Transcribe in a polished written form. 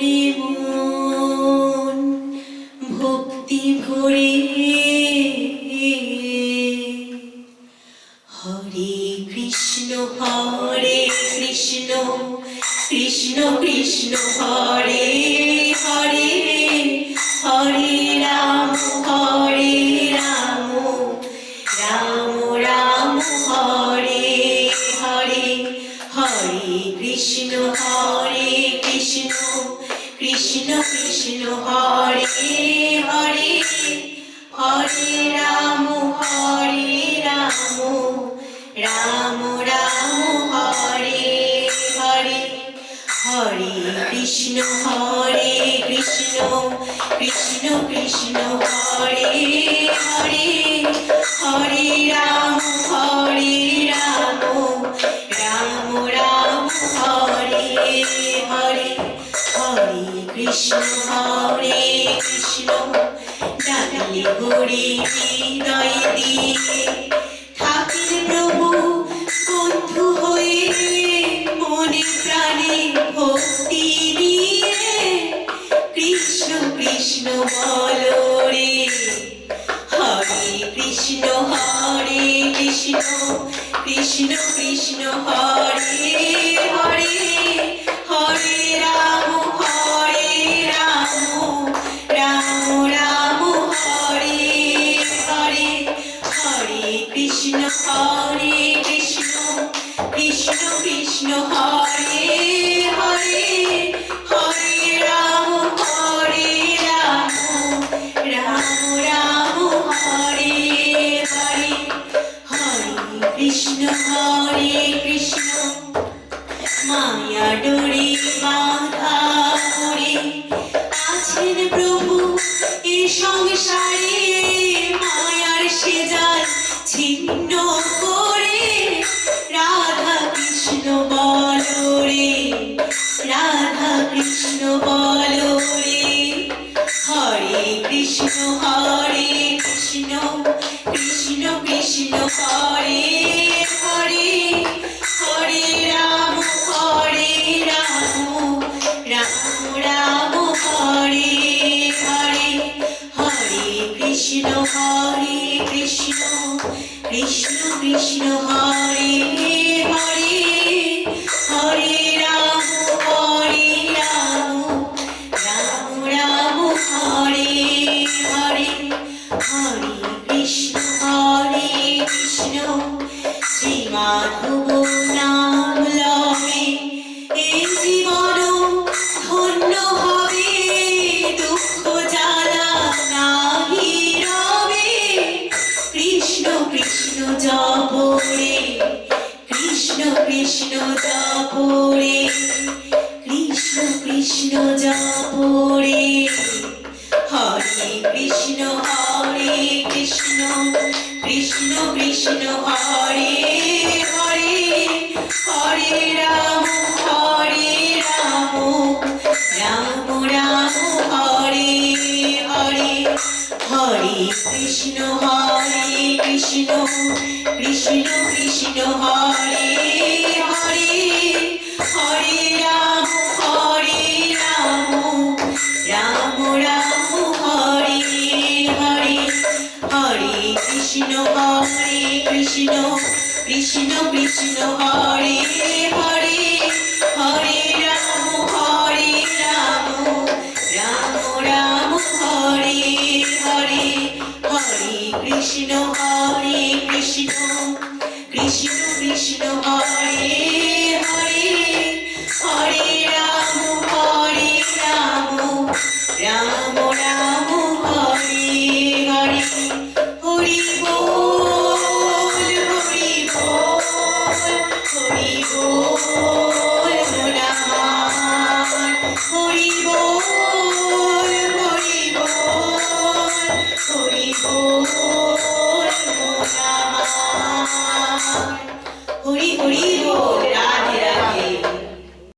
করে মন ভক্তি ভরে হরে কৃষ্ণ কৃষ্ণ কৃষ্ণ হরে হরে হরে রাম রাম রাম হরে হরে হরে কৃষ্ণ কৃষ্ণ কৃষ্ণ হরে হরে হরে রাম রাম হরে হরে হরে কৃষ্ণ কৃষ্ণ কৃষ্ণ হরে হরে হরে রাম রাম হরে হরে হরে কৃষ্ণ ডাকলে গড়ে হৃদয় দিয়ে থাকেন প্রভু বন্ধু হয়ে মনে প্রাণে ভক্তি দিয়ে কৃষ্ণ কৃষ্ণ বলো রে হরে কৃষ্ণ কৃষ্ণ কৃষ্ণ হরে হরে হরে রাম রাম হরে হরে হরে কৃষ্ণ কৃষ্ণ হরে হরে হরে রাম রাম হরে হরে হরে কৃষ্ণ মায়া ডোরে বাঁধা করে আছেন প্রভু এ সংসারে মায়ার সে যায় ছিন্ন করে রাধা কৃষ্ণ বলো রে হরে কৃষ্ণ কৃষ্ণ হরে হরে হরে রাম রাম হরে হরে হরে কৃষ্ণ কৃষ্ণ হরে হরে হরে রাম রাম হরে হরে হরে কৃষ্ণ শ্রী মাধব নাম লবে এই জীবন ধন্য হবে দুঃখ জ্বালা নাহি রবে কৃষ্ণ জপ রে কৃষ্ণ জপ রে কৃষ্ণ জপ রে হরে কৃষ্ণ কৃষ্ণ হরে হরে হরে রাম রাম হরে হরে হরে কৃষ্ণ কৃষ্ণ হরে হরে হরে রাম রাম হরে হরে হরে কৃষ্ণ কৃষ্ণ হরে হরে হরে রাম রাম হরে হরে হরে কৃষ্ণ কৃষ্ণ হরে হরে হরে রাম রাম